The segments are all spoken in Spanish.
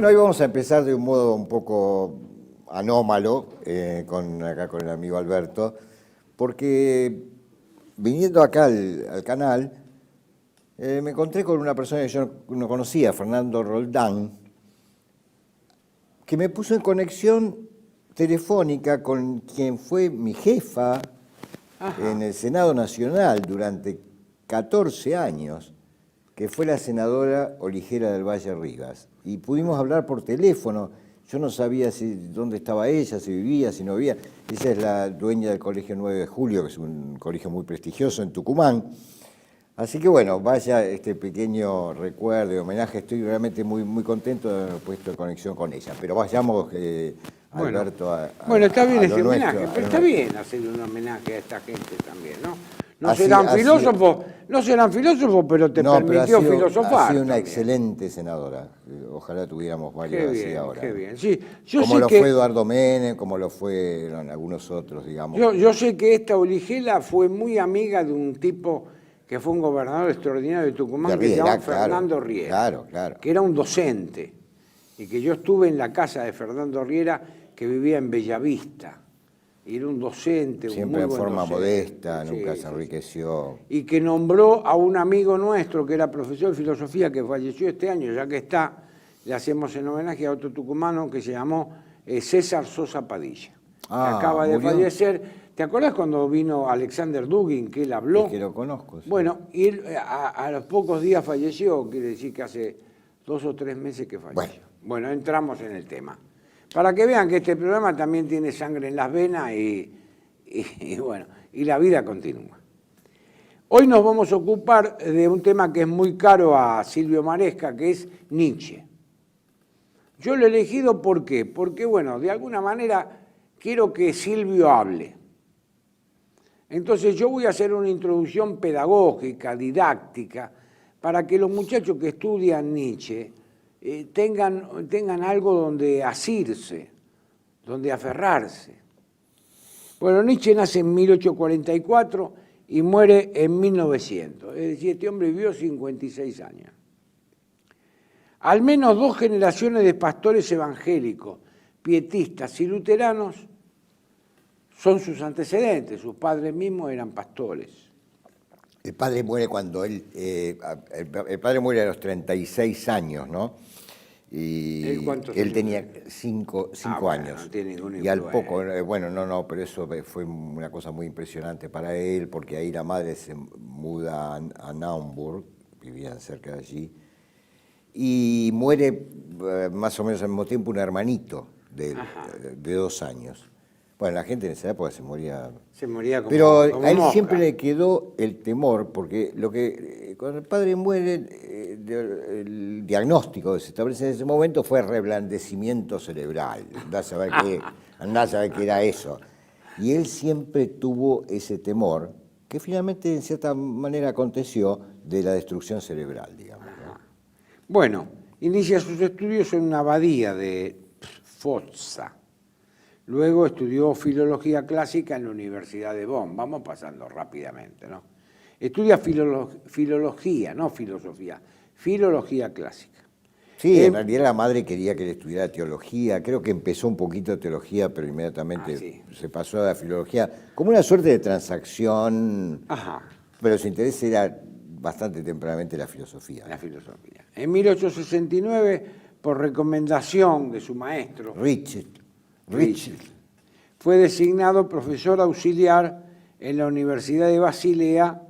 Bueno, hoy vamos a empezar de un modo un poco anómalo, acá con el amigo Alberto, porque viniendo acá al canal, me encontré con una persona que yo no conocía, Fernando Roldán, que me puso en conexión telefónica con quien fue mi jefa en el Senado Nacional durante 14 años, que fue la senadora Oligera del Valle Rivas. Y pudimos hablar por teléfono. Yo no sabía dónde estaba ella, si vivía, si no vivía. Ella es la dueña del Colegio 9 de Julio, que es un colegio muy prestigioso en Tucumán. Así que bueno, vaya este pequeño recuerdo y homenaje. Estoy realmente muy contento de haber puesto en conexión con ella. Pero vayamos, Alberto, Bueno, está bien ese nuestro, homenaje, pero está bien hacerle un homenaje a esta gente también, ¿no? No Así- serán así- filósofos, pero te permitió pero ha filosofar. sido una también. excelente senadora. Ojalá tuviéramos varios así ahora. Qué bien. Sí, yo Como sé lo que, fue Eduardo Menem, como lo fueron algunos otros, digamos. yo sé que esta Oligela fue muy amiga de un tipo que fue un gobernador extraordinario de Tucumán, que se Riera, llamaba claro, Fernando Riera, claro. que era un docente, y que yo estuve en la casa de Fernando Riera, que vivía en Bellavista. Y era un docente, un Siempre muy en buen forma docente. modesta, Sí, nunca sí, se sí. enriqueció. Y que nombró a un amigo nuestro que era profesor de filosofía, que falleció este año, ya que está, le hacemos en homenaje a otro tucumano que se llamó César Sosa Padilla, que acaba de murió. fallecer. ¿Te acuerdas cuando vino Alexander Dugin, que él habló? Es que lo conozco. Sí. Bueno, y él a los pocos días falleció, quiere decir que hace 2 o 3 meses que falleció. Bueno, entramos en el tema. Para que vean que este programa también tiene sangre en las venas y bueno, y la vida continúa. Hoy nos vamos a ocupar de un tema que es muy caro a Silvio Maresca, que es Nietzsche. Yo lo he elegido ¿por qué? Porque, bueno, de alguna manera quiero que Silvio hable. Entonces yo voy a hacer una introducción pedagógica, didáctica, para que los muchachos que estudian Nietzsche tengan algo donde asirse, donde aferrarse. Bueno, Nietzsche nace en 1844 y muere en 1900. Es decir, este hombre vivió 56 años. Al menos 2 generaciones de pastores evangélicos, pietistas y luteranos son sus antecedentes. Sus padres mismos eran pastores. El padre muere cuando el padre muere a los 36 años, ¿no? Y él tenía 5 años. No tiene ninguna y al influencia. poco, pero eso fue una cosa muy impresionante para él, porque ahí la madre se muda a Naumburg, vivían cerca de allí, y muere más o menos al mismo tiempo un hermanito de 2 años. Bueno, la gente en esa época se moría. Pero a él mosca. siempre le quedó el temor, porque cuando el padre muere, el diagnóstico que se establece en ese momento fue reblandecimiento cerebral. Andá a saber qué era eso. Y él siempre tuvo ese temor, que finalmente en cierta manera aconteció, de la destrucción cerebral, digamos, ¿no? Bueno, inicia sus estudios en una abadía de Foggia. Luego estudió filología clásica en la Universidad de Bonn. Vamos pasando rápidamente, ¿no? Estudia filología, no filosofía, filología clásica. Sí, en realidad la madre quería que él estudiara teología. Creo que empezó un poquito de teología, pero inmediatamente se pasó a la filología, como una suerte de transacción. Pero su interés era bastante tempranamente la filosofía. La filosofía. En 1869, por recomendación de su maestro, Richard, fue designado profesor auxiliar en la Universidad de Basilea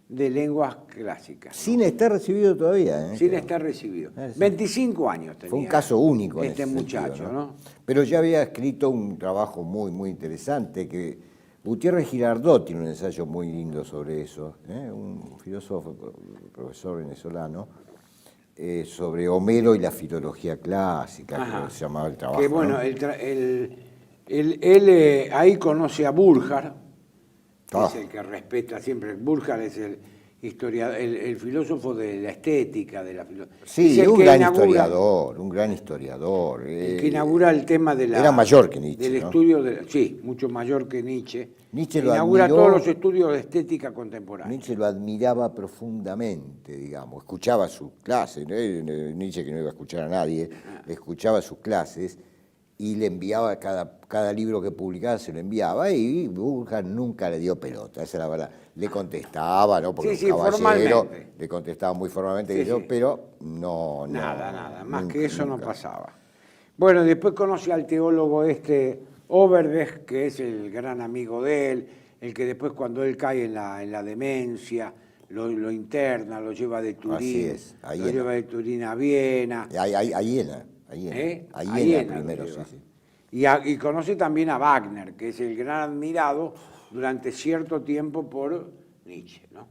de lenguas clásicas. Sin estar recibido todavía. Sin estar recibido. 25 años tenía. Fue un caso único este en ese muchacho, sentido, ¿no? Pero ya había escrito un trabajo muy interesante, que Gutiérrez Girardot tiene un ensayo muy lindo sobre eso, un filósofo, profesor venezolano, sobre Homero y la filología clásica, que se llamaba el trabajo. Que bueno, ¿no? él ahí conoce a Burjar, que es el que respeta siempre. Burjar es el filósofo de la estética, de la filosofía. Sí, un gran historiador, un gran historiador. El que inaugura el tema de era mayor que Nietzsche, del ¿no? estudio, sí, mucho mayor que Nietzsche. Nietzsche lo inaugura admiró, todos los estudios de estética contemporánea. Nietzsche lo admiraba profundamente, digamos, escuchaba sus clases, ¿no? Nietzsche, que no iba a escuchar a nadie, escuchaba sus clases y le enviaba cada libro que publicaba, se lo enviaba, y Durkheim nunca le dio pelota, esa es la verdad. Le contestaba, ¿no? Porque sí, caballero, le contestaba muy formalmente, sí. pero no. Nada, más nunca, que eso nunca. no pasaba. Bueno, después conocí al teólogo Overbeck, que es el gran amigo de él, el que después cuando él cae en la demencia, lo interna, lo lleva de Turín, Así es, lo lleva de Turín a Viena. A Iena primero, sí. Y conoce también a Wagner, que es el gran admirado durante cierto tiempo por Nietzsche, ¿no?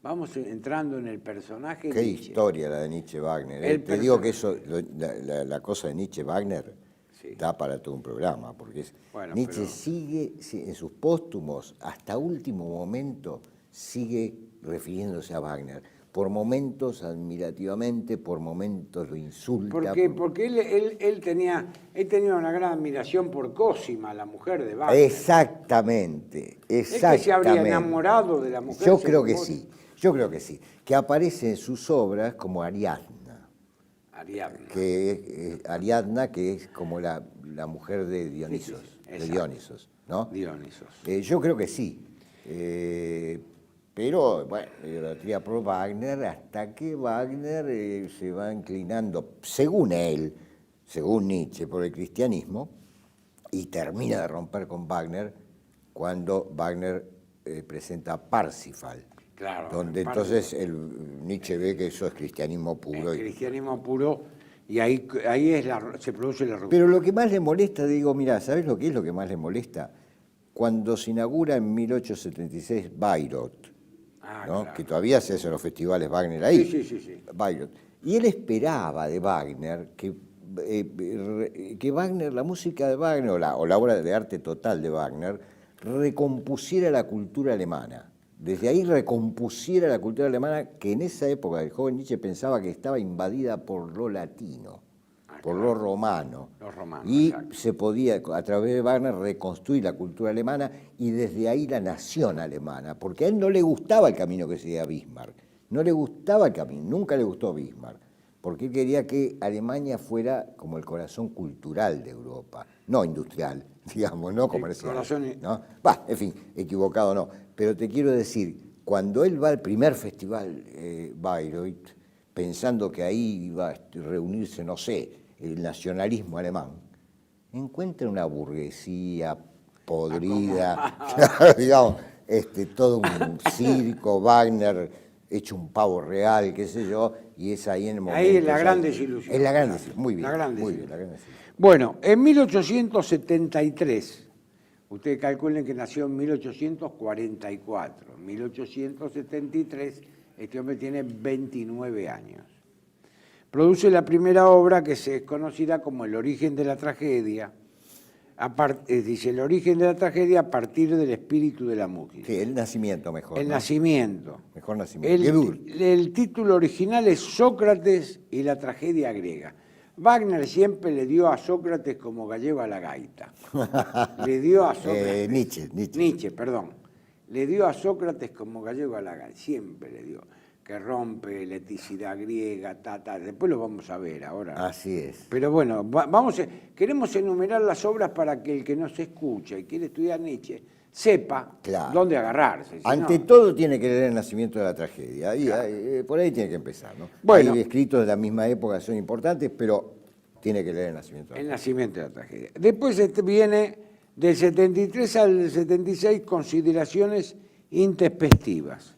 Vamos entrando en el personaje. Qué Nietzsche. historia la de Nietzsche-Wagner. Te digo que eso, la cosa de Nietzsche-Wagner da para todo un programa, porque Nietzsche sigue, en sus póstumos, hasta último momento, sigue refiriéndose a Wagner. Por momentos admirativamente, por momentos lo insulta. Porque él tenía una gran admiración por Cosima, la mujer de Wagner. Exactamente. ¿Es que se habría enamorado de la mujer? Yo creo que sí. Que aparece en sus obras como Ariadna. Ariadna, que es como la mujer de Dionisos. Sí, de Dionisos, ¿no? Dionisos. Yo creo que sí. Pero, bueno, idolatría por Wagner, hasta que Wagner se va inclinando, según él, según Nietzsche, por el cristianismo, y termina de romper con Wagner cuando Wagner presenta Parsifal. Claro, donde entonces Nietzsche ve que eso es cristianismo puro. Cristianismo puro, y ahí se produce la ruptura. Pero lo que más le molesta, digo, mira, ¿sabes lo que es lo que más le molesta? Cuando se inaugura en 1876 Bayreuth, ¿no? Claro. Que todavía se hacen los festivales Wagner ahí. Sí. Bayreuth. Y él esperaba de Wagner que Wagner, la música de Wagner o la obra de arte total de Wagner, recompusiera la cultura alemana. Desde ahí recompusiera la cultura alemana, que en esa época el joven Nietzsche pensaba que estaba invadida por lo latino, por lo romano. Y exacto. Se podía, a través de Wagner, reconstruir la cultura alemana y desde ahí la nación alemana, porque a él no le gustaba el camino que seguía Bismarck. No le gustaba el camino, nunca le gustó Bismarck, porque él quería que Alemania fuera como el corazón cultural de Europa, no industrial, digamos, no comercial. ¿No? En fin, equivocado no. Pero te quiero decir, cuando él va al primer festival Bayreuth, pensando que ahí iba a reunirse, no sé, el nacionalismo alemán, encuentra una burguesía podrida, digamos, todo un circo, Wagner hecho un pavo real, qué sé yo, y es ahí en el momento. Ahí es la gran desilusión. Es la gran desilusión, muy bien. Bueno, en 1873, ustedes calculen que nació en 1844, en 1873 este hombre tiene 29 años. Produce la primera obra que es conocida como El origen de la tragedia. Dice, el origen de la tragedia a partir del espíritu de la música. Sí, el nacimiento mejor. El nacimiento. Mejor nacimiento. El título original es Sócrates y la tragedia griega. Wagner siempre le dio a Sócrates como gallego a la gaita. Le dio a Sócrates... Nietzsche, perdón. Le dio a Sócrates como gallego a la gaita. Siempre le dio. Que rompe la eticidad griega, después lo vamos a ver ahora. Así es. Pero bueno, queremos enumerar las obras para que el que nos escucha y quiere estudiar Nietzsche sepa dónde agarrarse. Ante todo tiene que leer El nacimiento de la tragedia, por ahí tiene que empezar, ¿no? Bueno, hay escritos de la misma época que son importantes, pero tiene que leer El nacimiento de la tragedia. El nacimiento de la tragedia. Después viene del 73 al 76 Consideraciones introspectivas,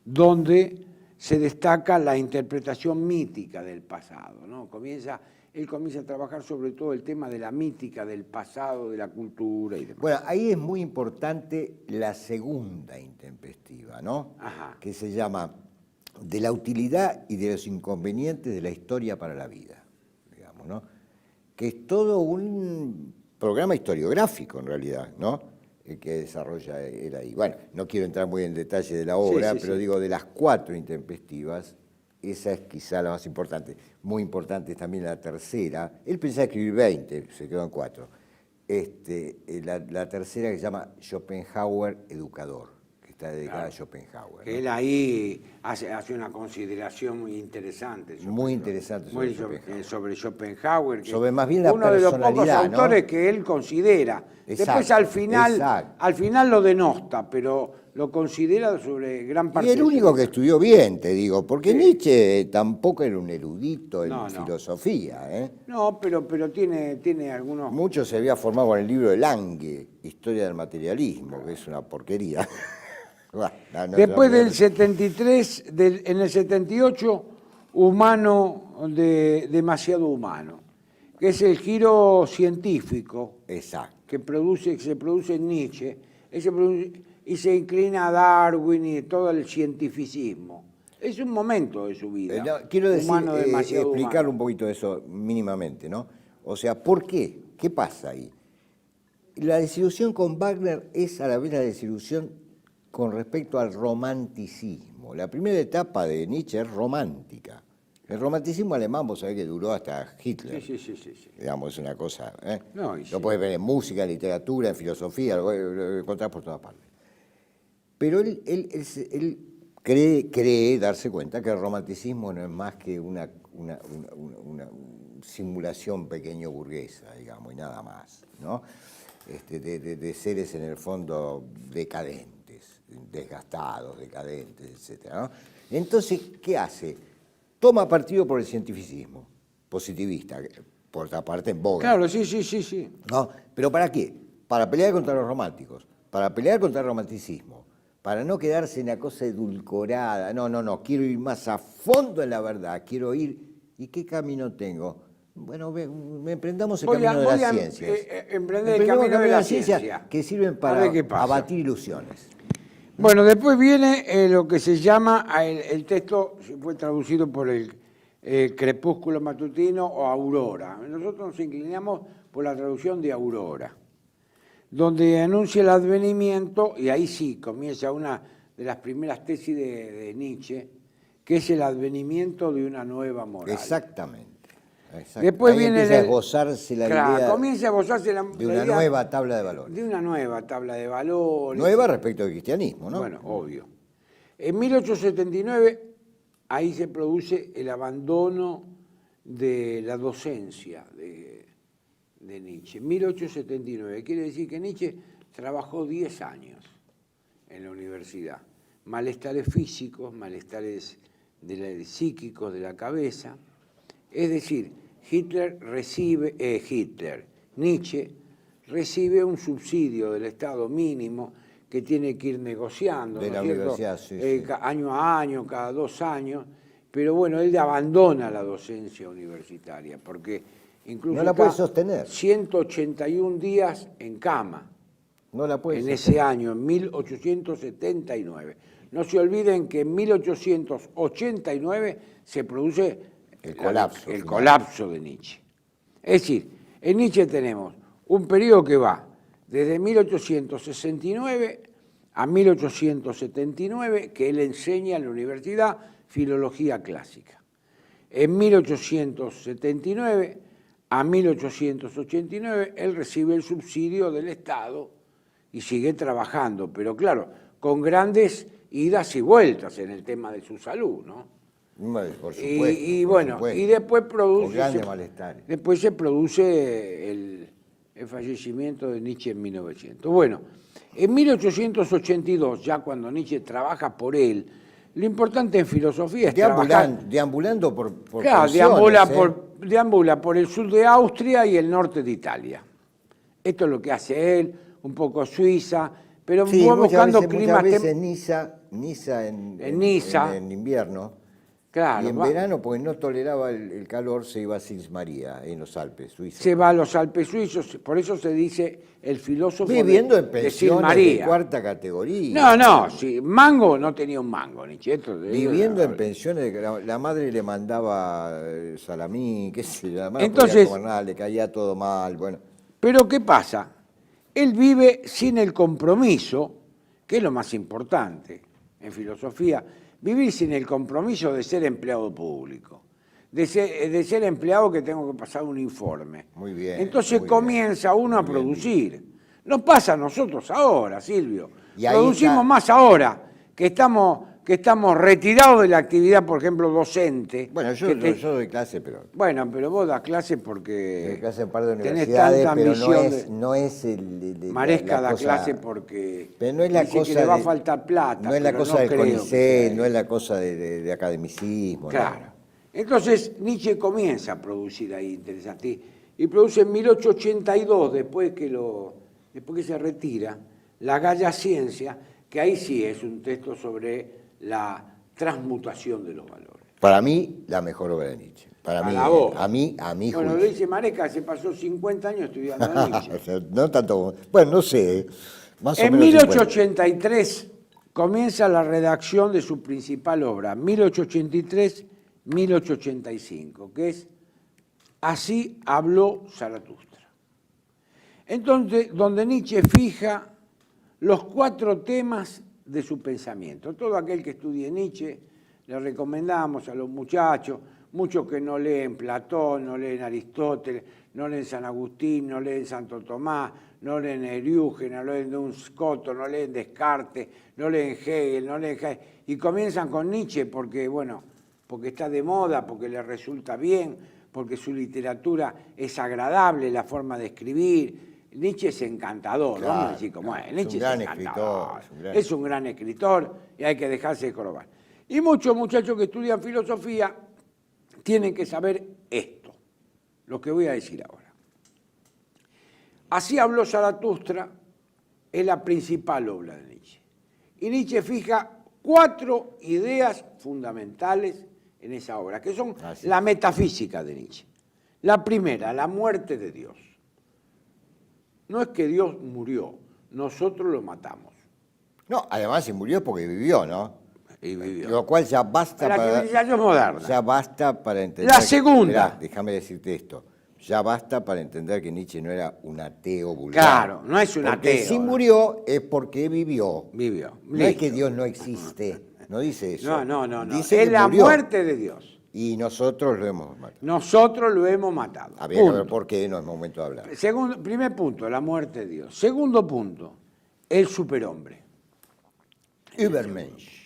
donde se destaca la interpretación mítica del pasado, ¿no? Él comienza a trabajar sobre todo el tema de la mítica del pasado, de la cultura y demás. Bueno, ahí es muy importante la segunda intempestiva, ¿no? Ajá. Que se llama De la utilidad y de los inconvenientes de la historia para la vida, digamos, ¿no? Que es todo un programa historiográfico en realidad, ¿no? que desarrolla él ahí. Bueno, no quiero entrar muy en detalle de la obra, pero digo, de las 4 intempestivas, esa es quizá la más importante. Muy importante es también la tercera. Él pensaba escribir 20, se quedó en 4. La tercera que se llama Schopenhauer Educador, que está dedicada a Schopenhauer. Que él ahí hace una consideración muy interesante. Muy interesante sobre Schopenhauer. Que sobre más bien la uno de los pocos autores, ¿no?, que él considera. Exacto, después al final lo denosta, pero lo considera sobre gran parte. Y el único que estudió bien, te digo, porque Nietzsche tampoco era un erudito en filosofía. No, pero tiene algunos... Mucho se había formado con el libro de Lange, Historia del Materialismo, que es una porquería. Después del 73, en el 78, Humano demasiado humano, que es el giro científico. Exacto. Que se produce en Nietzsche, y se inclina a Darwin y todo el cientificismo. Es un momento de su vida. Quiero explicar un poquito eso mínimamente, ¿no? O sea, ¿por qué? ¿Qué pasa ahí? La desilusión con Wagner es a la vez la desilusión con respecto al romanticismo. La primera etapa de Nietzsche es romántica. El romanticismo alemán, vos sabés que duró hasta Hitler. Sí. Digamos, es una cosa... Lo podés ver en música, en literatura, en filosofía, lo encontrás por todas partes. Pero él cree darse cuenta que el romanticismo no es más que una simulación pequeño burguesa, digamos, y nada más, ¿no? De seres en el fondo decadentes, desgastados, decadentes, etc., ¿no? Entonces, ¿qué hace? Toma partido por el cientificismo positivista, por otra parte en boga. Claro, sí. ¿No? ¿Pero para qué? Para pelear contra los románticos, para pelear contra el romanticismo, para no quedarse en la cosa edulcorada. No, quiero ir más a fondo en la verdad, quiero ir... ¿Y qué camino tengo? Bueno, emprendamos el camino de las ciencias. Emprender el camino de la ciencia, que sirven para abatir ilusiones. Bueno, después viene lo que se llama, el texto fue traducido por el Crepúsculo Matutino o Aurora. Nosotros nos inclinamos por la traducción de Aurora, donde anuncia el advenimiento, y ahí sí comienza una de las primeras tesis de Nietzsche, que es el advenimiento de una nueva moral. Exactamente. Después ahí viene empieza a esbozarse la idea comienza a esbozarse de una nueva tabla de valores. De una nueva tabla de valores. Nueva respecto al cristianismo, ¿no? Bueno, obvio. En 1879, ahí se produce el abandono de la docencia de Nietzsche. 1879, quiere decir que Nietzsche trabajó 10 años en la universidad. Malestares físicos, malestares psíquicos de la cabeza. Es decir, Nietzsche recibe un subsidio del Estado mínimo que tiene que ir negociando, de la universidad, sí. Año a año, cada 2 años, pero bueno, él abandona la docencia universitaria, porque incluso no la puede sostener. 181 días en cama, no la puede sostener. Ese año, en 1879. No se olviden que en 1889 se produce el colapso de Nietzsche. Es decir, en Nietzsche tenemos un periodo que va desde 1869 a 1879, que él enseña en la universidad filología clásica. En 1879 a 1889, él recibe el subsidio del Estado y sigue trabajando, pero claro, con grandes idas y vueltas en el tema de su salud, ¿no? Por supuesto, y bueno, y después después se produce el fallecimiento de Nietzsche en 1900. Bueno, en 1882, ya cuando Nietzsche trabaja por él, lo importante en filosofía es trabajar... Deambulando por claro, deambula por el sur de Austria y el norte de Italia. Esto es lo que hace él, un poco Suiza, pero va buscando climas... Muchas veces Niza en invierno. Claro, y en verano, porque no toleraba el calor, se iba a Sils María, en los Alpes suizos. Se va a los Alpes suizos, por eso se dice el filósofo viviendo en pensiones de cuarta categoría. No, sí, mango no tenía un mango, Nietzsche. Viviendo en pensiones, la madre le mandaba salamín, qué sé yo, la madre entonces, no podía comer nada, le caía todo mal, bueno. Pero ¿qué pasa? él vive sin el compromiso, que es lo más importante en filosofía, vivir sin el compromiso de ser empleado público, de ser empleado que tengo que pasar un informe. Muy bien. Entonces muy comienza bien, uno a muy bien producir. Nos pasa a nosotros ahora, Silvio. Y ahí Producimos está. más ahora, que estamos retirados de la actividad, por ejemplo, docente. Bueno, yo doy clase, pero... Bueno, pero vos das clase porque Doy clase en un par de tenés universidades, tanta pero ambición. no es Maresca la da cosa- clase porque pero no es la dice cosa que le va a de- faltar plata. No es la pero cosa del creo que CONICET, sea no es la cosa de academicismo. Claro. no. Entonces Nietzsche comienza a producir ahí interesante. Y produce en 1882, después que se retira, La Galla Ciencia, que ahí sí es un texto sobre la transmutación de los valores. Para mí, la mejor obra de Nietzsche. Para mí, vos. a mi Bueno, lo juicio. dice Maresca, se pasó 50 años estudiando a Nietzsche. O sea, no tanto, bueno, no sé, más o En menos 1883 comienza la redacción de su principal obra, 1883-1885, que es Así habló Zaratustra. Entonces, donde Nietzsche fija los 4 temas de su pensamiento. Todo aquel que estudie Nietzsche, le recomendamos a los muchachos, muchos que no leen Platón, no leen Aristóteles, no leen San Agustín, no leen Santo Tomás, no leen Eriúgenes, no leen Duns Scotus, no leen Descartes, no leen Hegel, y comienzan con Nietzsche porque, bueno, porque está de moda, porque le resulta bien, porque su literatura es agradable, la forma de escribir. Nietzsche es encantador, Claro, vamos a decir como claro, es. Nietzsche es un gran encantador, escritor, es un gran escritor y hay que dejarse de jorobar. Y muchos muchachos que estudian filosofía tienen que saber esto, lo que voy a decir ahora. Así habló Zaratustra, es la principal obra de Nietzsche. Y Nietzsche fija 4 ideas fundamentales en esa obra, que son la metafísica de Nietzsche. La primera, la muerte de Dios. No es que Dios murió, nosotros lo matamos. No, además se murió porque vivió, ¿no? Y vivió. Lo cual ya basta La civilización moderna. Ya basta para entender... La segunda. Esperá, déjame decirte esto. Ya basta para entender que Nietzsche no era un ateo vulgar. Claro, no es un porque ateo. si murió es porque vivió. Vivió. No es que Dios no existe. No dice eso. No. Dice Es que la murió. muerte de Dios. Y nosotros lo hemos matado. Nosotros lo hemos matado. Habría que ver por qué, no es momento de hablar. Primer punto, la muerte de Dios. Segundo punto, el superhombre. Übermensch.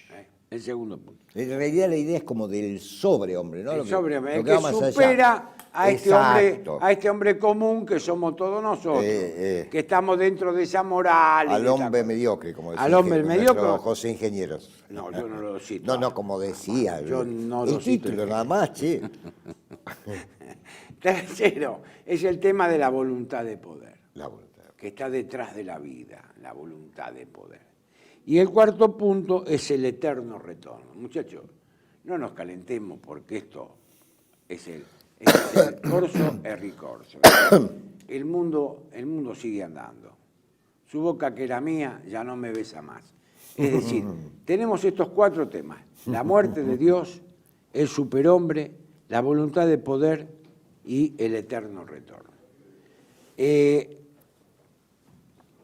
El segundo punto. En realidad la idea es como del sobrehombre, ¿no? El Lo sobrehombre, el va que más allá. supera a Exacto. este hombre común que somos todos nosotros, que estamos dentro de esa moral. Al hombre mediocre, como decía Al hombre nuestro mediocre. José Ingenieros. No, yo no lo cito. No, como decía. Yo no el lo cito. título nada más, che. Tercero, es el tema de la voluntad de poder, La voluntad. que está detrás de la vida, la voluntad de poder. Y el cuarto punto es el eterno retorno. Muchachos, no nos calentemos porque esto es el corso e ricorso. El mundo sigue andando. Su boca que era mía ya no me besa más. Es decir, tenemos estos 4 temas: la muerte de Dios, el superhombre, la voluntad de poder y el eterno retorno.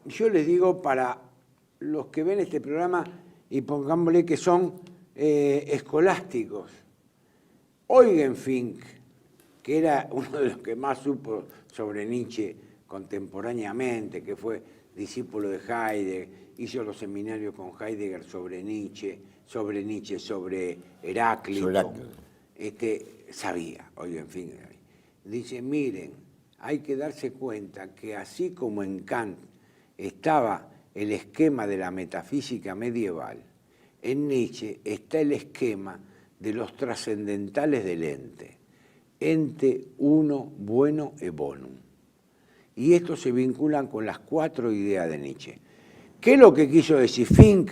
Yo les digo, para los que ven este programa, y pongámosle que son escolásticos, Eugen Fink, que era uno de los que más supo sobre Nietzsche contemporáneamente, que fue discípulo de Heidegger, hizo los seminarios con Heidegger sobre Heráclito. Sabía, Eugen Fink. Dice, miren, hay que darse cuenta que así como en Kant estaba el esquema de la metafísica medieval, en Nietzsche está el esquema de los trascendentales del ente uno, bueno e bonum. Y estos se vinculan con las 4 ideas de Nietzsche. ¿Qué es lo que quiso decir Fink?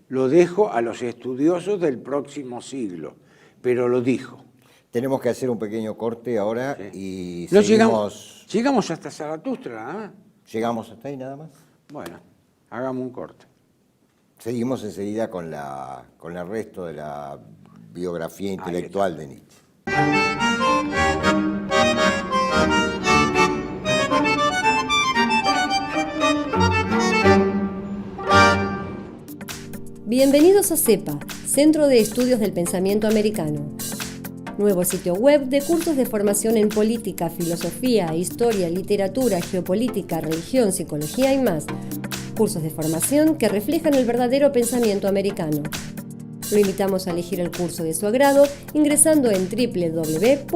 Lo dejo a los estudiosos del próximo siglo, pero lo dijo. Tenemos que hacer un pequeño corte ahora y No, seguimos... llegamos hasta Zaratustra, nada más. ¿Llegamos hasta ahí nada más? Bueno, hagamos un corte. Seguimos enseguida con el resto de la biografía intelectual de Nietzsche. Bienvenidos a CEPA, Centro de Estudios del Pensamiento Americano. Nuevo sitio web de cursos de formación en política, filosofía, historia, literatura, geopolítica, religión, psicología y más. Cursos de formación que reflejan el verdadero pensamiento americano. Lo invitamos a elegir el curso de su agrado ingresando en www.cepa.la.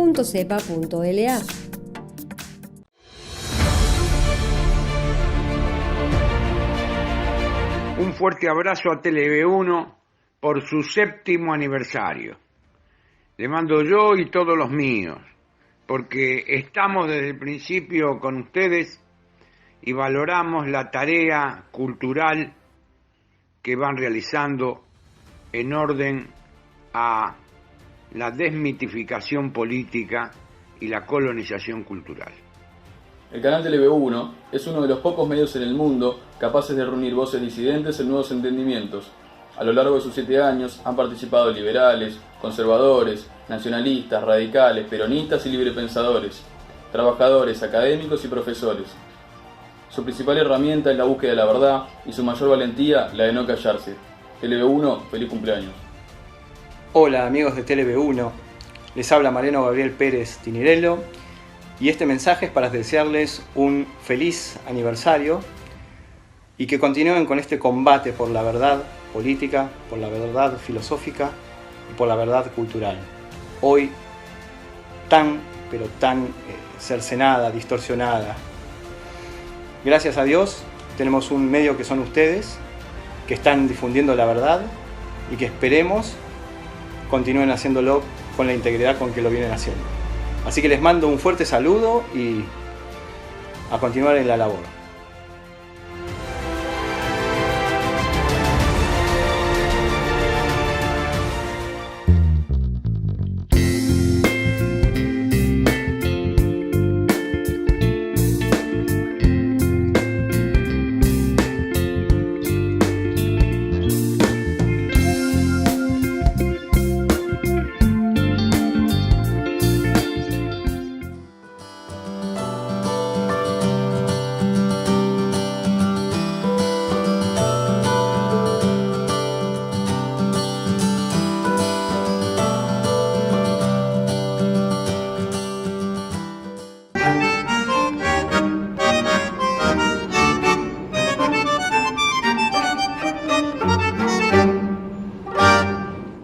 Un fuerte abrazo a TV1 por su 7º aniversario. Le mando yo y todos los míos, porque estamos desde el principio con ustedes y valoramos la tarea cultural que van realizando en orden a la desmitificación política y la colonización cultural. El canal TV1 es uno de los pocos medios en el mundo capaces de reunir voces disidentes en nuevos entendimientos. A lo largo de sus 7 años han participado liberales, conservadores, nacionalistas, radicales, peronistas y librepensadores, trabajadores, académicos y profesores. Su principal herramienta es la búsqueda de la verdad y su mayor valentía la de no callarse. TV1, feliz cumpleaños. Hola amigos de TV1, les habla Mariano Gabriel Pérez Tinirello y este mensaje es para desearles un feliz aniversario y que continúen con este combate por la verdad política, por la verdad filosófica y por la verdad cultural. Hoy tan cercenada, distorsionada. Gracias a Dios tenemos un medio que son ustedes, que están difundiendo la verdad y que esperemos continúen haciéndolo con la integridad con que lo vienen haciendo. Así que les mando un fuerte saludo y a continuar en la labor.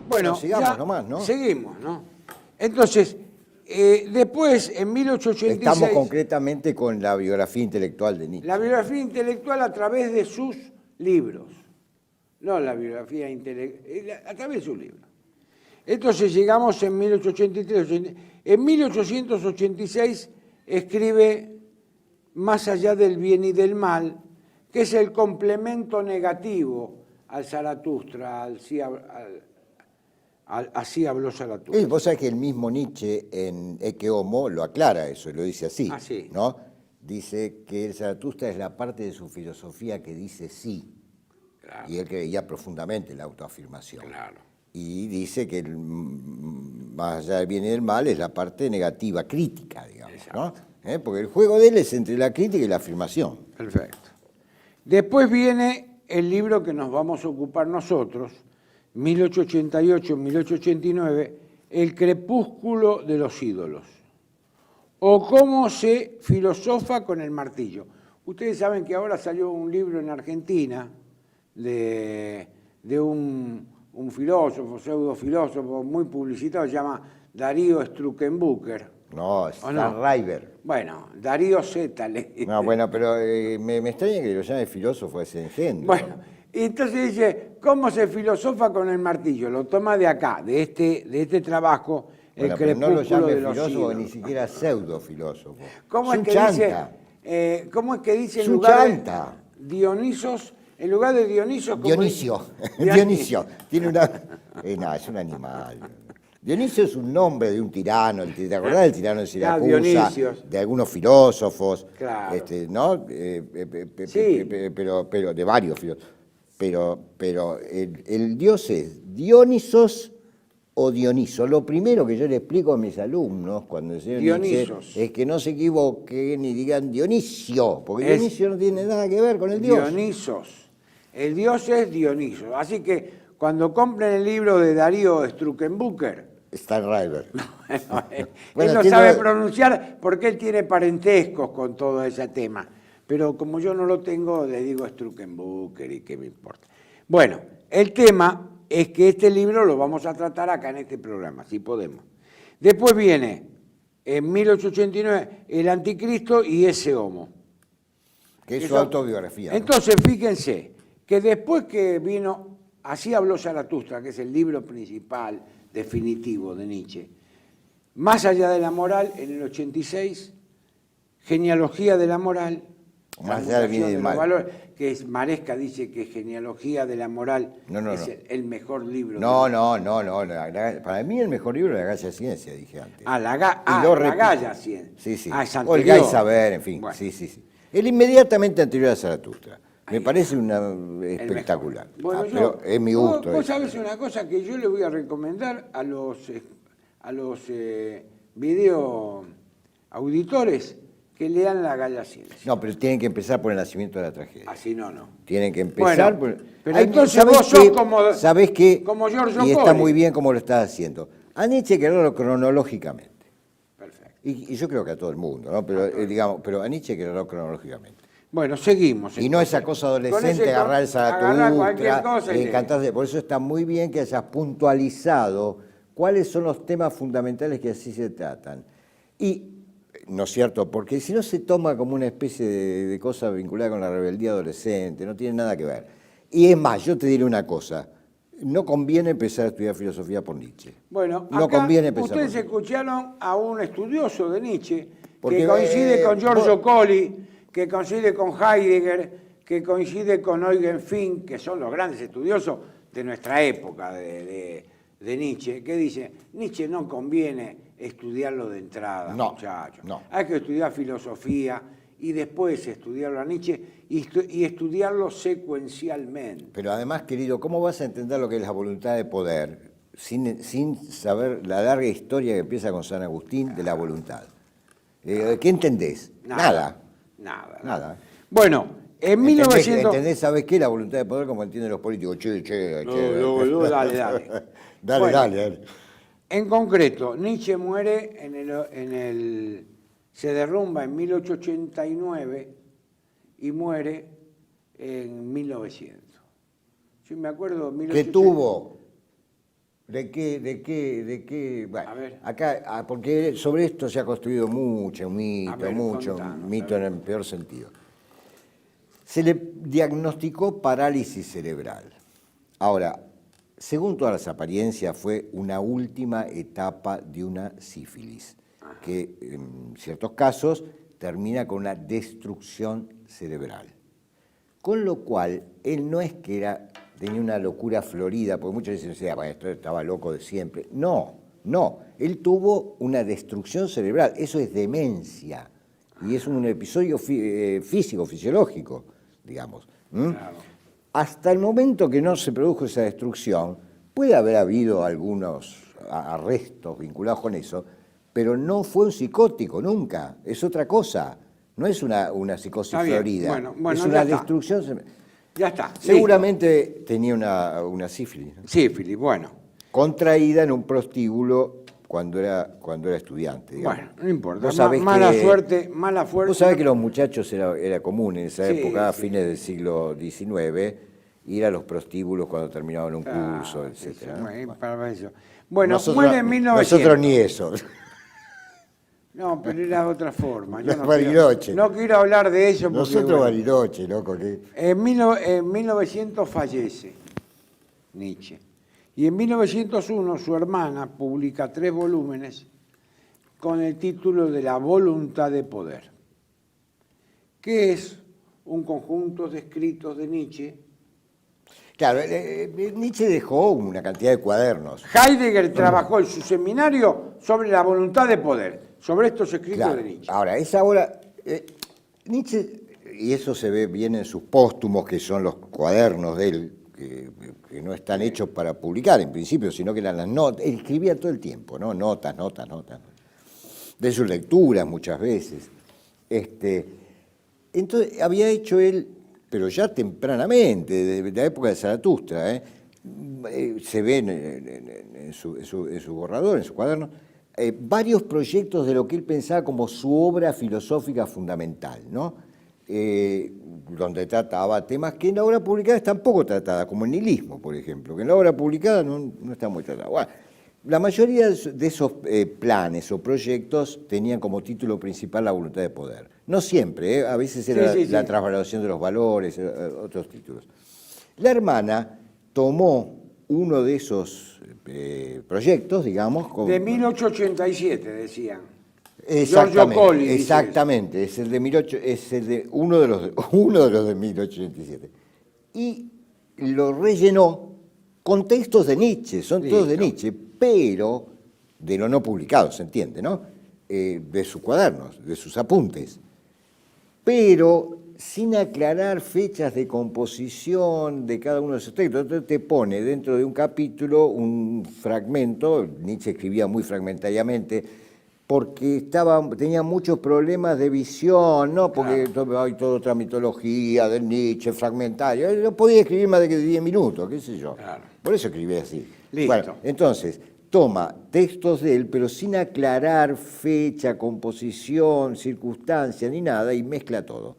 Bueno, sigamos nomás, ¿no? Seguimos, ¿no? Entonces, después, en 1886... Estamos concretamente con la biografía intelectual de Nietzsche. La biografía intelectual a través de sus libros. No la biografía intelectual, a través de sus libros. Entonces llegamos en 1883. En 1886 escribe Más allá del bien y del mal, que es el complemento negativo al Zaratustra, así habló Zaratustra. Vos sabés que el mismo Nietzsche en Ecce Homo lo aclara eso, lo dice así, sí. ¿no? Dice que el Zaratustra es la parte de su filosofía que dice sí. Claro. Y él creía profundamente en la autoafirmación. Claro. Y dice que más allá del bien y del mal es la parte negativa, crítica, digamos, ¿no? Porque el juego de él es entre la crítica y la afirmación. Perfecto. Después viene el libro que nos vamos a ocupar nosotros, 1888-1889, El crepúsculo de los ídolos, o cómo se filosofa con el martillo. Ustedes saben que ahora salió un libro en Argentina de un filósofo, pseudofilósofo muy publicitado, se llama Darío Struckenbucker. No, Starriver. Bueno, Darío Z. No, bueno, pero me extraña que lo llame filósofo ese engendro. Bueno, y entonces dice, ¿cómo se filosofa con el martillo? Lo toma de acá, de este trabajo, bueno, El crepúsculo no lo llame de los filósofo, ídolos. ni siquiera pseudofilósofo. ¿Cómo es que dice en lugar de Dionisos, en lugar de Dionisos... Dionisio. Dionisio. Tiene una... no, es un animal. Dionisio es un nombre de un tirano, ¿te acordás del tirano de Siracusa? De algunos filósofos, claro. ¿no? Sí. Pero de varios filósofos. Pero el dios es Dionisos o Dioniso. Lo primero que yo le explico a mis alumnos cuando enseño Nietzsche es que no se equivoquen ni digan Dionisio, porque Dionisio no tiene nada que ver con el dios. Dionisos. El dios es Dioniso. Así que cuando compren el libro de Darío Struckenbucker, Steinreiber. Él no sabe pronunciar porque él tiene parentescos con todo ese tema. Pero como yo no lo tengo, le digo Struckenbucker y qué me importa. Bueno, el tema es que este libro lo vamos a tratar acá en este programa, si podemos. Después viene, en 1889, El Anticristo y ese Homo. Que es su autobiografía. Entonces, fíjense, que después que vino, Así habló Zaratustra, que es el libro principal, definitivo de Nietzsche, Más allá de la moral, en el 86, Genealogía de la moral, Más allá del bien y del mal. valores, que es Maresca dice que Genealogía de la moral es el mejor libro. No. Para mí el mejor libro es La Galla Ciencia, dije antes. La Galla Ciencia. Sí. Es Olga y Saber, en fin. Bueno. Sí. El inmediatamente anterior a Zaratustra. Me parece espectacular. Bueno, pero es mi gusto. Vos sabés una cosa que yo le voy a recomendar a los video auditores que lean La Galla Ciencia. No, pero tienen que empezar por el nacimiento de la tragedia. Así no. Tienen que empezar Bueno, por... pero entonces vos sos como... ¿Sabés qué? Como Giorgio Y está Colli. muy bien como lo estás haciendo. A Nietzsche hay que leerlo cronológicamente. Perfecto. Y yo creo que a todo el mundo, ¿no? Pero, pero a Nietzsche hay que leerlo cronológicamente. Bueno, seguimos. Y no esa cosa adolescente, agarrar el cualquier cosa Zaratustra, encantarse. Por eso está muy bien que hayas puntualizado cuáles son los temas fundamentales que así se tratan. Y, ¿no es cierto? Porque si no se toma como una especie de cosa vinculada con la rebeldía adolescente, no tiene nada que ver. Y es más, yo te diré una cosa, no conviene empezar a estudiar filosofía por Nietzsche. Bueno, no acá conviene empezar ustedes por escucharon a un estudioso de Nietzsche Porque, que coincide con Giorgio Colli, que coincide con Heidegger, que coincide con Eugen Fink, que son los grandes estudiosos de nuestra época de Nietzsche, que dice, Nietzsche no conviene estudiarlo de entrada, muchachos. No. Hay que estudiar filosofía y después estudiarlo a Nietzsche y estudiarlo secuencialmente. Pero además, querido, ¿cómo vas a entender lo que es la voluntad de poder sin saber la larga historia que empieza con San Agustín de la voluntad? ¿Qué entendés? Nada. Bueno, en 1900... ¿Entendés, sabes qué? La voluntad de poder como entienden los políticos. Dale. En concreto, Nietzsche muere se derrumba en 1889 y muere en 1900. Yo me acuerdo... ¿Qué tuvo? ¿De qué? Bueno, a ver. Acá, porque sobre esto se ha construido mucho mito en el peor sentido. Se le diagnosticó parálisis cerebral. Ahora, según todas las apariencias, fue una última etapa de una sífilis, que en ciertos casos termina con una destrucción cerebral. Con lo cual, él no es que tenía una locura florida, porque muchos dicen, esto estaba loco de siempre. No, él tuvo una destrucción cerebral, eso es demencia, y es un episodio físico, fisiológico, digamos. Claro. Hasta el momento que no se produjo esa destrucción, puede haber habido algunos arrestos vinculados con eso, pero no fue un psicótico nunca, es otra cosa, no es una psicosis florida, es una destrucción cerebral. Ya está. Seguramente listo. Tenía una sífilis. ¿No? Sífilis, bueno. Contraída en un prostíbulo cuando era estudiante. Digamos. Bueno, no importa. Mala suerte. Vos sabés que los muchachos era común en esa época, a fines del siglo XIX, ir a los prostíbulos cuando terminaban un curso, etc. Para eso. Bueno, muere en 1900. Nosotros ni eso. No, pero era otra forma. Yo no quiero hablar de eso. Porque, nosotros Bariloche, loco. En 1900 fallece Nietzsche. Y en 1901 su hermana publica 3 volúmenes con el título de La voluntad de poder, que es un conjunto de escritos de Nietzsche. Claro, Nietzsche dejó una cantidad de cuadernos. Heidegger trabajó en su seminario sobre la voluntad de poder, sobre estos escritos de Nietzsche. Ahora, Nietzsche, y eso se ve bien en sus póstumos, que son los cuadernos de él, que no están hechos para publicar en principio, sino que eran las notas. Él escribía todo el tiempo, ¿no? Notas. De sus lecturas muchas veces. Entonces, había hecho él, pero ya tempranamente, de la época de Zaratustra, se ven en su borrador, en su cuaderno, varios proyectos de lo que él pensaba como su obra filosófica fundamental, ¿no? Donde trataba temas que en la obra publicada están poco tratadas, como el nihilismo, por ejemplo, que en la obra publicada no está muy tratada. Bueno, la mayoría de esos planes o proyectos tenían como título principal la voluntad de poder. No siempre, a veces era la transvaloración de los valores, otros títulos. La hermana tomó uno de esos proyectos, digamos... De 1887, decían. Exactamente, Colli, exactamente, es el de uno de los de 1887. Y lo rellenó con textos de Nietzsche, son todos de Nietzsche, pero de lo no publicado, se entiende, ¿no? De sus cuadernos, de sus apuntes. Pero sin aclarar fechas de composición de cada uno de esos textos. Entonces te pone dentro de un capítulo un fragmento, Nietzsche escribía muy fragmentariamente, porque tenía muchos problemas de visión, ¿no? Porque hay toda otra mitología del Nietzsche fragmentaria. No podía escribir más de 10 minutos, qué sé yo. Claro. Por eso escribí así. Listo. Bueno, entonces, toma textos de él, pero sin aclarar fecha, composición, circunstancia, ni nada, y mezcla todo.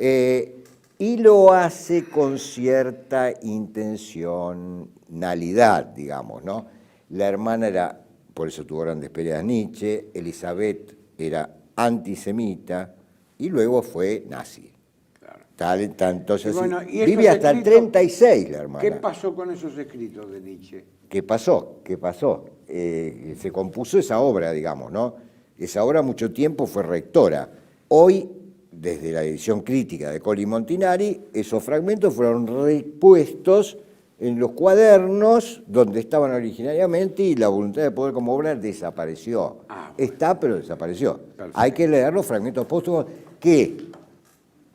Y lo hace con cierta intencionalidad, digamos, ¿no? La hermana era, por eso tuvo grandes peleas Nietzsche, Elizabeth era antisemita y luego fue nazi. Claro. Entonces, bueno, vive hasta el 36 la hermana. ¿Qué pasó con esos escritos de Nietzsche? ¿Qué pasó? Se compuso esa obra, digamos, ¿no? Esa obra mucho tiempo fue rectora. Hoy, desde la edición crítica de Colli Montinari, esos fragmentos fueron repuestos en los cuadernos donde estaban originariamente y la voluntad de poder como obra desapareció. Bueno. Está, pero desapareció. Perfecto. Hay que leer los fragmentos póstumos que,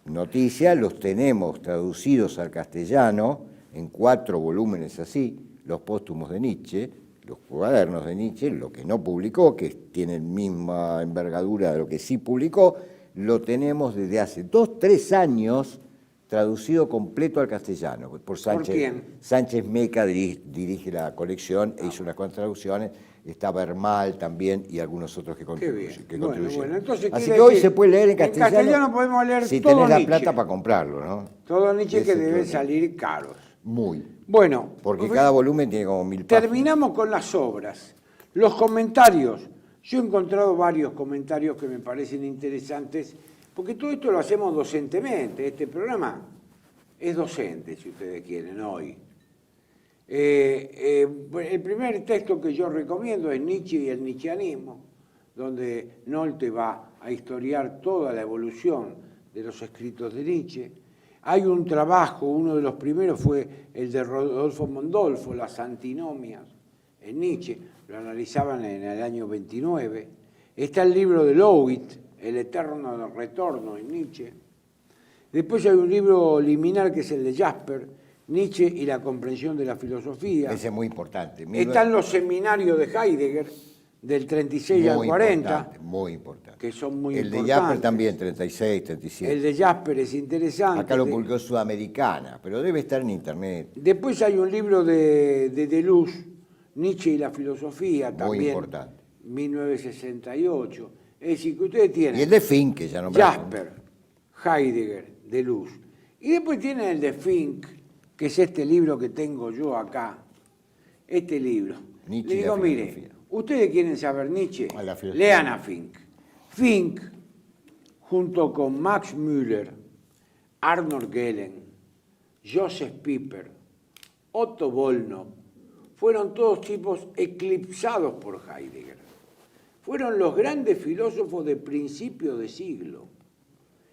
noticia, los tenemos traducidos al castellano en 4 volúmenes así, los póstumos de Nietzsche, los cuadernos de Nietzsche, lo que no publicó, que tiene la misma envergadura de lo que sí publicó, lo tenemos desde hace 2-3 años traducido completo al castellano por Sánchez. ¿Por quién? Sánchez Meca dirige la colección e hizo unas cuantas traducciones. Está Bermal también y algunos otros que contribuyen. Bueno, entonces, así que hoy se puede leer en castellano. En castellano podemos leer si todo tenés Nietzsche. La plata para comprarlo, ¿no? Todo Nietzsche que deben salir caros. Muy. Bueno. Porque cada volumen tiene como 1000 páginas. Terminamos con las obras. Los comentarios. Yo he encontrado varios comentarios que me parecen interesantes, porque todo esto lo hacemos docentemente. Este programa es docente, si ustedes quieren, hoy. El primer texto que yo recomiendo es Nietzsche y el nietzscheanismo, donde Nolte va a historiar toda la evolución de los escritos de Nietzsche. Hay un trabajo, uno de los primeros fue el de Rodolfo Mondolfo, Las antinomias, en Nietzsche, lo analizaban en el año 29. Está el libro de Löwit, El eterno retorno, en Nietzsche. Después hay un libro liminal que es el de Jasper, Nietzsche y la comprensión de la filosofía. Ese es muy importante. Están los seminarios de Heidegger, del 36 al 40. Muy importante. Que son muy importantes. El de Jasper también, 36, 37. El de Jasper es interesante. Acá lo publicó Sudamericana, pero debe estar en internet. Después hay un libro de Deleuze, Nietzsche y la filosofía, también. Muy importante. 1968. Es decir, que ustedes tienen... Y el de Fink, que ya nombraron. Jasper, Heidegger, Deleuze. Y después tienen el de Fink, que es este libro que tengo yo acá. Este libro. Nietzsche. Le digo, mire, ustedes quieren saber Nietzsche, lean a Fink. Fink, junto con Max Müller, Arnold Gehlen, Joseph Pieper, Otto Volnov, fueron todos tipos eclipsados por Heidegger. Fueron los grandes filósofos de principio de siglo.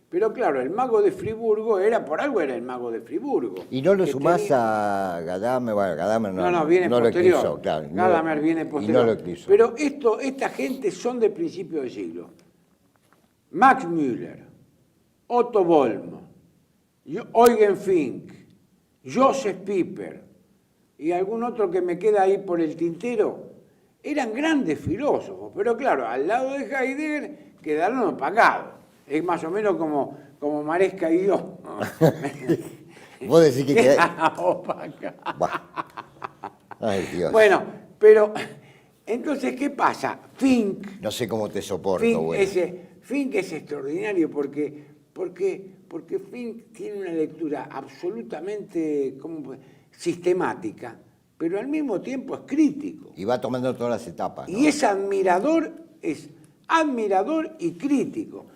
Pero claro, el mago de Friburgo por algo era el mago de Friburgo. ¿Y no lo sumás a Gadamer? Bueno, Gadamer no, viene no posterior. Lo eclipsó, claro. Gadamer viene posterior. Y no lo eclipsó. Pero esta gente son de principio de siglo. Max Müller, Otto Volnov, Eugen Fink, Joseph Pieper y algún otro que me queda ahí por el tintero, eran grandes filósofos. Pero claro, al lado de Heidegger quedaron opagados. Es más o menos como Maresca y yo. Vos decís que queda... Opaca. Ay, Dios. Bueno, pero entonces, ¿qué pasa? Fink, No sé cómo te soporto, Fink, güey. Fink es extraordinario porque Fink tiene una lectura absolutamente sistemática, pero al mismo tiempo es crítico. Y va tomando todas las etapas, ¿no? Y es admirador y crítico.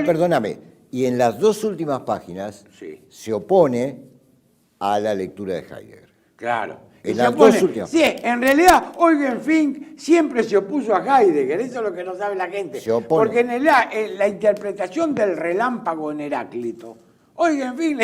Perdóname, y en las dos últimas páginas Sí. se opone a la lectura de Heidegger. Claro. En Y las se opone- dos últimas. Sí, en realidad Eugen Fink siempre se opuso a Heidegger, eso es lo que no sabe la gente. Se opone. Porque en la interpretación del relámpago en Heráclito, Eugen Fink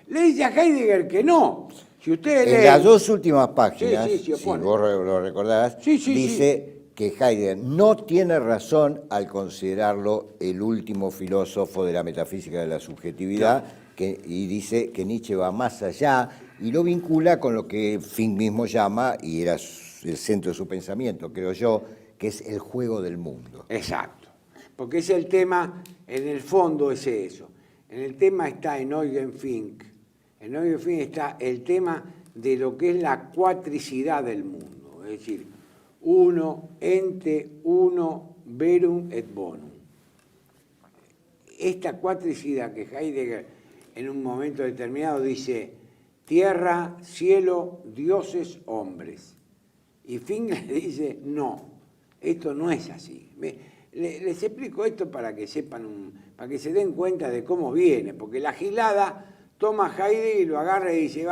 le dice a Heidegger que no. Si usted En lee- las dos últimas páginas, Sí, se si opone. vos lo recordarás, Sí, sí, dice que Heidegger no tiene razón al considerarlo el último filósofo de la metafísica de la subjetividad, y dice que Nietzsche va más allá y lo vincula con lo que Fink mismo llama, y era el centro de su pensamiento, creo yo, que es el juego del mundo. Exacto, porque es el tema, en el fondo es eso. En el tema está en Eugen Fink. En Eugen Fink está el tema de lo que es la cuatricidad del mundo, es decir, uno, ente, uno, verum et bonum. Esta cuatricidad que Heidegger en un momento determinado dice tierra, cielo, dioses, hombres. Y Fink le dice, no, esto no es así. Les explico esto para que sepan, para que se den cuenta de cómo viene, porque la gilada toma a Heidegger y lo agarra y dice,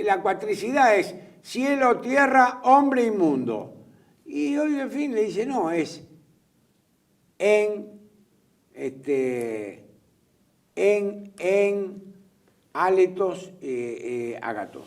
la cuatricidad es cielo, tierra, hombre y mundo. Y hoy en fin le dice, no, es áletos, ágatos.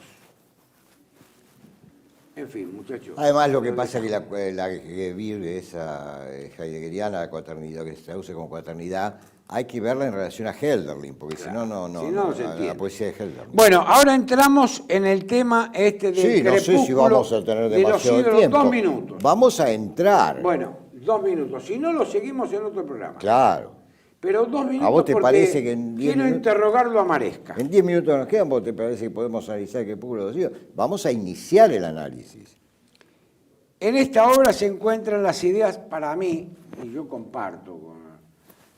En fin, muchachos. Además, lo que pasa es que la que vive esa heideggeriana, la cuaternidad, que se traduce como cuaternidad, hay que verla en relación a Hölderlin, porque Claro. si no, Si no, se la entiende. poesía de Hölderlin. Bueno, ahora entramos en el tema del Sí, no sé si crepúsculo vamos a tener de los demasiado ídolos. tiempo. 2 minutos. Vamos a entrar. Bueno, 2 minutos. Si no, lo seguimos en otro programa. Claro. Pero 2 minutos ¿A vos te porque parece que en 10 quiero minutos- interrogarlo a Maresca. En 10 minutos nos quedan, ¿vos te parece que podemos analizar qué público los ídolos? Vamos a iniciar el análisis. En esta obra se encuentran las ideas, para mí, y yo comparto,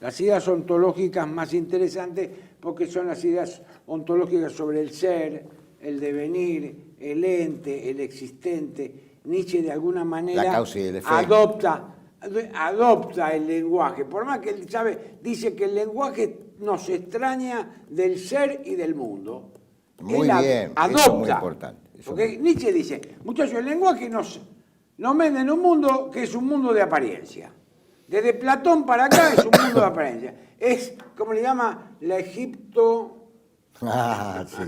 las ideas ontológicas más interesantes porque son las ideas ontológicas sobre el ser, el devenir, el ente, el existente. Nietzsche de alguna manera La causa y el efecto. adopta el lenguaje, por más que él dice que el lenguaje nos extraña del ser y del mundo. Muy Él bien, adopta. eso es muy importante. Porque Nietzsche dice, muchachos, el lenguaje nos vende en un mundo que es un mundo de apariencia. Desde Platón para acá es un mundo de apariencia. Es, como le llama, la Egipto... Ah, sí.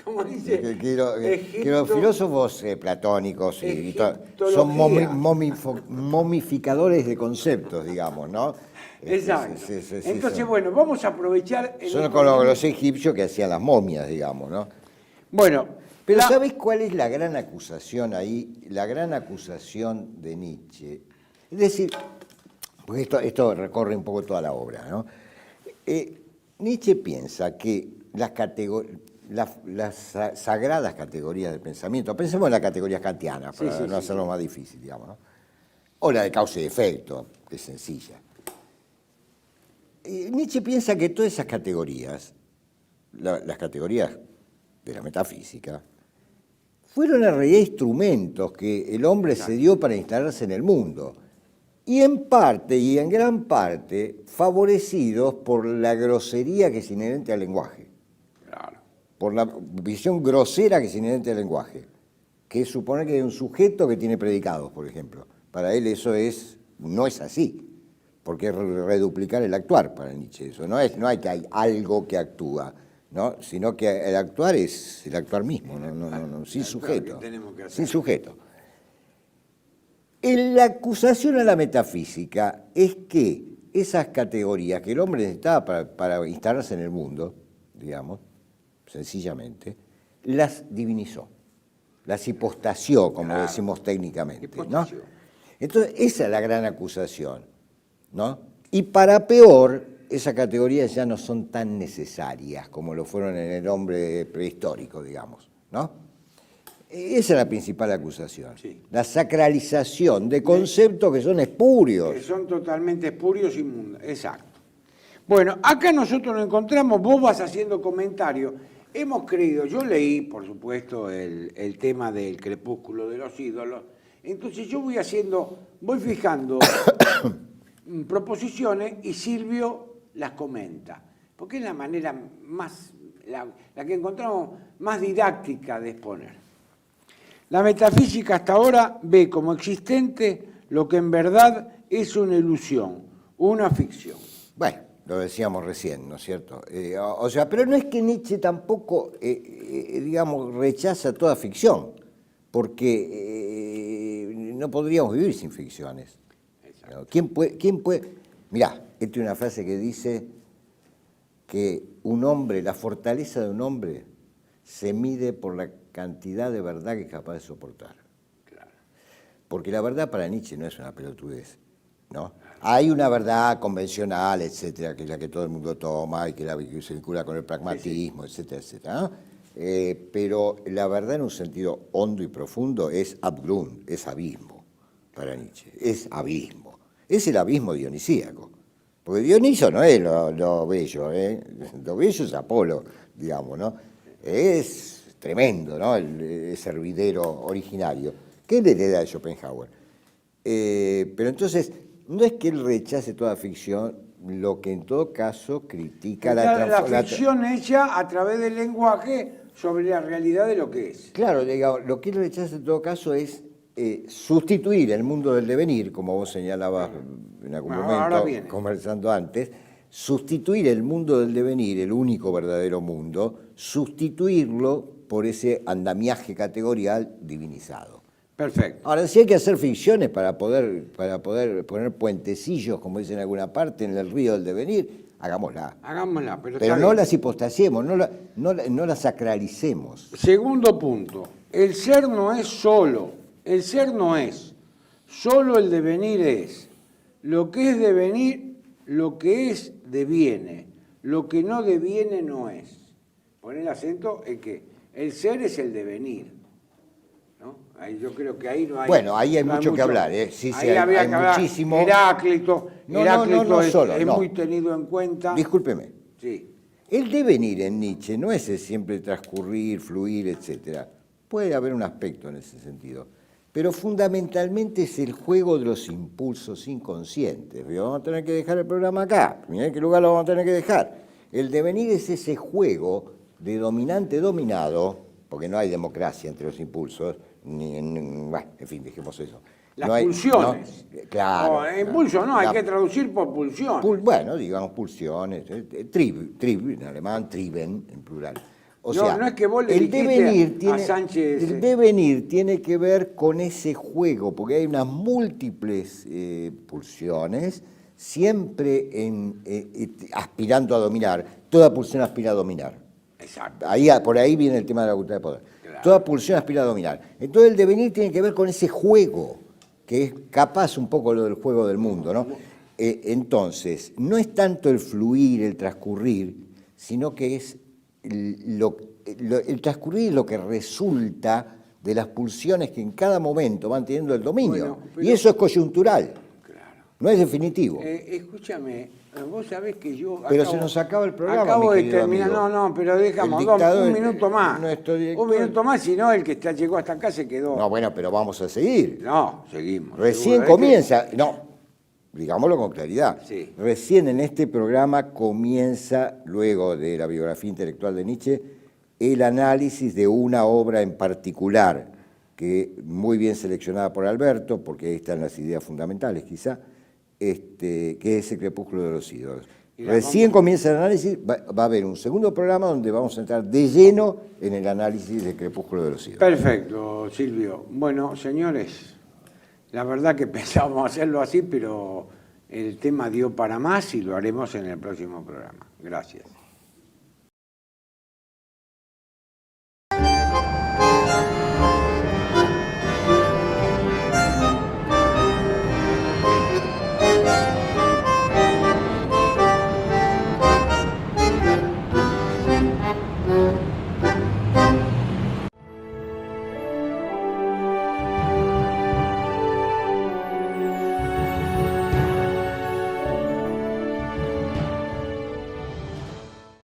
Como dice, Que los filósofos platónicos y Egiptología. son momificadores de conceptos, digamos, ¿no? Exacto. Sí, Entonces, son, bueno, vamos a aprovechar... son como los egipcios que hacían las momias, digamos, ¿no? Bueno, Pero ¿sabés cuál es la gran acusación ahí? La gran acusación de Nietzsche. Es decir, porque esto recorre un poco toda la obra, ¿no? Nietzsche piensa que las sagradas categorías del pensamiento, pensemos en las categorías kantianas, para no hacerlo más difícil, digamos, ¿no? O la de causa y efecto, que es sencilla. Nietzsche piensa que todas esas categorías, las categorías de la metafísica, fueron en realidad instrumentos que el hombre se dio para instalarse en el mundo. Y en parte, y en gran parte, favorecidos por la grosería que es inherente al lenguaje. claro, Por la visión grosera que es inherente al lenguaje. Que es suponer que hay un sujeto que tiene predicados, por ejemplo. Para él eso no es así. Porque es reduplicar el actuar para Nietzsche. Eso no hay que hay algo que actúa, ¿no? Sino que el actuar es el actuar mismo, sin sujeto. Sin sujeto. La acusación a la metafísica es que esas categorías que el hombre necesitaba para instalarse en el mundo, digamos, sencillamente, las divinizó, las hipostasió, como decimos técnicamente, ¿no? Entonces, esa es la gran acusación, ¿no? Y para peor, esas categorías ya no son tan necesarias como lo fueron en el hombre prehistórico, digamos, ¿no? Esa es la principal acusación. Sí. La sacralización de conceptos que son espurios. Que son totalmente espurios y inmundos. Exacto. Bueno, acá nosotros nos encontramos, vos vas haciendo comentarios. Hemos creído, yo leí, por supuesto, el tema del crepúsculo de los ídolos. Entonces yo voy fijando proposiciones y Silvio las comenta. Porque es la manera más, la que encontramos más didáctica de exponer. La metafísica hasta ahora ve como existente lo que en verdad es una ilusión, una ficción. Bueno, lo decíamos recién, ¿no es cierto? O sea, pero no es que Nietzsche tampoco, digamos, rechaza toda ficción, porque no podríamos vivir sin ficciones. ¿No? ¿Quién puede? Mirá, esta es una frase que dice que la fortaleza de un hombre se mide por la cantidad de verdad que es capaz de soportar. Claro. Porque la verdad para Nietzsche no es una pelotudez, ¿no? Hay una verdad convencional, etcétera, que es la que todo el mundo toma y que se vincula con el pragmatismo, etcétera, etcétera, ¿no? Pero la verdad en un sentido hondo y profundo es Abgrund, es abismo para Nietzsche, es abismo. Es el abismo dionisíaco. Porque Dioniso no es lo bello, lo bello es Apolo, digamos, ¿no? Es tremendo, ¿no? Ese hervidero originario, que él hereda de Schopenhauer. Pero entonces, no es que él rechace toda ficción, lo que en todo caso critica la ficción hecha a través del lenguaje sobre la realidad de lo que es. Claro, digamos, lo que él rechaza en todo caso es sustituir el mundo del devenir, como vos señalabas en algún momento, conversando antes, sustituir el mundo del devenir, el único verdadero mundo, sustituirlo por ese andamiaje categorial divinizado. Perfecto. Ahora, si hay que hacer ficciones para poder poner puentecillos, como dicen en alguna parte, en el río del devenir, hagámosla. Hagámosla, pero no las hipostasiemos, no las sacralicemos. Segundo punto, el ser no es solo, el ser no es, solo el devenir es. Lo que es devenir, lo que es deviene, lo que no deviene no es. Pon el acento en que el ser es el devenir, ¿no? Ahí yo creo que ahí no hay... Bueno, ahí hay mucho que hablar, ¿eh? Sí, ahí había hay que hablar. Muchísimo... Heráclito es muy tenido en cuenta. Discúlpeme. Sí. El devenir en Nietzsche no es siempre transcurrir, fluir, etc. Puede haber un aspecto en ese sentido, pero fundamentalmente es el juego de los impulsos inconscientes. Vamos a tener que dejar el programa acá, mirá en qué lugar lo vamos a tener que dejar. El devenir es ese juego de dominante-dominado, porque no hay democracia entre los impulsos, en fin, dejemos eso. Las pulsiones. Claro. Impulso no, hay que traducir por pulsión. Bueno, digamos pulsiones, Trieb en alemán, Trieben en plural. O sea, no es que vos le dijiste a Sánchez... El devenir tiene que ver con ese juego, porque hay unas múltiples pulsiones, siempre aspirando a dominar. Toda pulsión aspira a dominar. Exacto. Por ahí viene el tema de la voluntad de poder. Claro. Toda pulsión aspira a dominar. Entonces el devenir tiene que ver con ese juego, que es capaz un poco lo del juego del mundo, ¿no? Entonces, no es tanto el fluir, el transcurrir, sino que es el transcurrir lo que resulta de las pulsiones que en cada momento van teniendo el dominio. Bueno, y eso es coyuntural, claro. No es definitivo. Escúchame, vos sabés que yo... Pero se nos acaba el programa, acabo de terminar, no, pero dejamos un minuto más. Un minuto más, si no, el que llegó hasta acá se quedó. No, bueno, pero vamos a seguir. No, seguimos. Recién comienza, digámoslo con claridad. Sí. Recién en este programa comienza, luego de la biografía intelectual de Nietzsche, el análisis de una obra en particular, que muy bien seleccionada por Alberto, porque ahí están las ideas fundamentales quizá, que es El crepúsculo de los ídolos. Recién comienza el análisis, va a haber un segundo programa donde vamos a entrar de lleno en el análisis del crepúsculo de los ídolos. Perfecto, Silvio. Bueno, señores, la verdad que pensábamos hacerlo así, pero el tema dio para más y lo haremos en el próximo programa. Gracias.